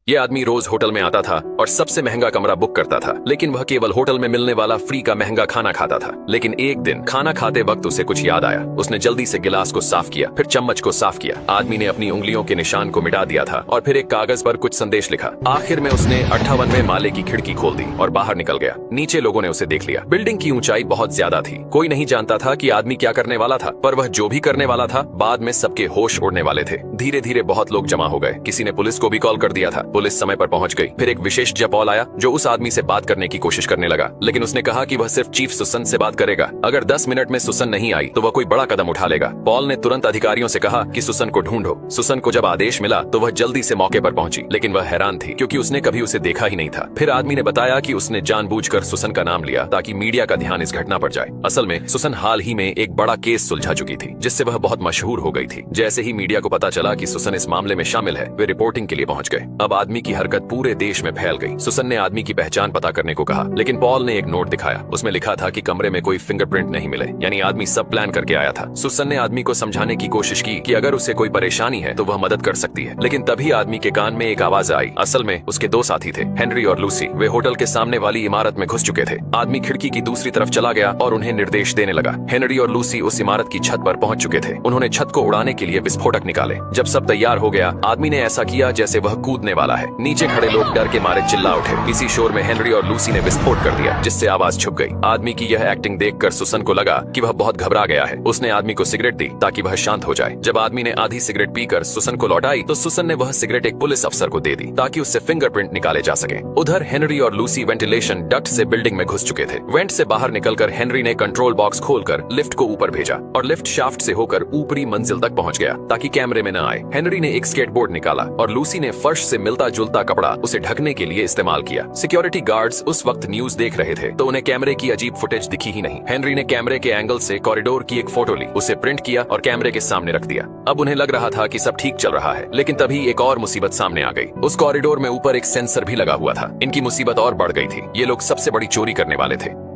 ये आदमी रोज होटल में आता था और सबसे महंगा कमरा बुक करता था, लेकिन वह केवल होटल में मिलने वाला फ्री का महंगा खाना खाता था। लेकिन एक दिन खाना खाते वक्त उसे कुछ याद आया। उसने जल्दी से गिलास को साफ किया, फिर चम्मच को साफ किया। आदमी ने अपनी उंगलियों के निशान को मिटा दिया था और फिर एक कागज पर कुछ संदेश लिखा। आखिर में उसने 58वें माले की खिड़की खोल दी और बाहर निकल गया। नीचे लोगों ने उसे देख लिया। बिल्डिंग की ऊंचाई बहुत ज्यादा थी। कोई नहीं जानता था कि आदमी क्या करने वाला था, पर वह जो भी करने वाला था बाद में सबके होश उड़ने वाले थे। धीरे धीरे बहुत लोग जमा हो गए। किसी ने पुलिस को भी कॉल कर दिया था। पुलिस समय पर पहुंच गई। फिर एक विशेष जपॉल आया जो उस आदमी से बात करने की कोशिश करने लगा, लेकिन उसने कहा कि वह सिर्फ चीफ सुसन से बात करेगा। अगर 10 मिनट में सुसन नहीं आई तो वह कोई बड़ा कदम उठा लेगा। पॉल ने तुरंत अधिकारियों से कहा कि सुसन को ढूंढो। सुसन को जब आदेश मिला तो वह जल्दी से मौके पर पहुंची, लेकिन वह हैरान थी क्योंकि उसने कभी उसे देखा ही नहीं था। फिर आदमी ने बताया कि उसने जानबूझकर सुसन का नाम लिया ताकि मीडिया का ध्यान इस घटना पर जाए। असल में सुसन हाल ही में एक बड़ा केस सुलझा चुकी थी जिससे वह बहुत मशहूर हो गई थी। जैसे ही मीडिया को पता चला कि सुसन इस मामले में शामिल है, वे रिपोर्टिंग के लिए पहुंच गए। अब आदमी की हरकत पूरे देश में फैल गई। सुसन ने आदमी की पहचान पता करने को कहा, लेकिन पॉल ने एक नोट दिखाया। उसमें लिखा था कि कमरे में कोई फिंगरप्रिंट नहीं मिले, यानी आदमी सब प्लान करके आया था। सुसन ने आदमी को समझाने की कोशिश की कि अगर उसे कोई परेशानी है तो वह मदद कर सकती है, लेकिन तभी आदमी के कान में एक आवाज आई। असल में उसके दो साथी थे, हेनरी और लूसी। वे होटल के सामने वाली इमारत में घुस चुके थे। आदमी खिड़की की दूसरी तरफ चला गया और उन्हें निर्देश देने लगा। हेनरी और लूसी उस इमारत की छत पर पहुंच चुके थे। उन्होंने छत को उड़ाने के लिए विस्फोटक निकाले। जब सब तैयार हो गया, आदमी ने ऐसा किया जैसे वह कूदने वाला है। नीचे खड़े लोग डर के मारे चिल्ला उठे। इसी शोर में हेनरी और लूसी ने विस्फोट कर दिया, जिससे आवाज छुप गई। आदमी की यह एक्टिंग देखकर सुसन को लगा कि वह बहुत घबरा गया है। उसने आदमी को सिगरेट दी ताकि वह शांत हो जाए। जब आदमी ने आधी सिगरेट पीकर सुसन को लौटाई तो सुसन ने वह सिगरेट एक पुलिस अफसर को दे दी ताकि उससे फिंगरप्रिंट निकाले जा सके। उधर हेनरी और लूसी वेंटिलेशन डक्ट से बिल्डिंग में घुस चुके थे। वेंट से बाहर निकलकर हेनरी ने कंट्रोल बॉक्स खोलकर लिफ्ट को ऊपर भेजा और लिफ्ट शाफ्ट से होकर ऊपरी मंजिल तक पहुंच गया ताकि कैमरे में न आए। हेनरी ने एक स्केटबोर्ड निकाला और लूसी ने फर्श से मिलता जुलता कपड़ा उसे ढकने के लिए इस्तेमाल किया। सिक्योरिटी गार्ड्स उस वक्त न्यूज देख रहे थे तो उन्हें कैमरे की अजीब फुटेज दिखी ही नहीं। हेनरी ने कैमरे के एंगल से कॉरिडोर की एक फोटो ली, उसे प्रिंट किया और कैमरे के सामने रख दिया। अब उन्हें लग रहा था कि सब ठीक चल रहा है, लेकिन तभी एक और मुसीबत सामने आ गई। उस कॉरिडोर में ऊपर एक सेंसर भी लगा हुआ था। इनकी मुसीबत और बढ़ गई थी। ये लोग सबसे बड़ी चोरी करने वाले थे।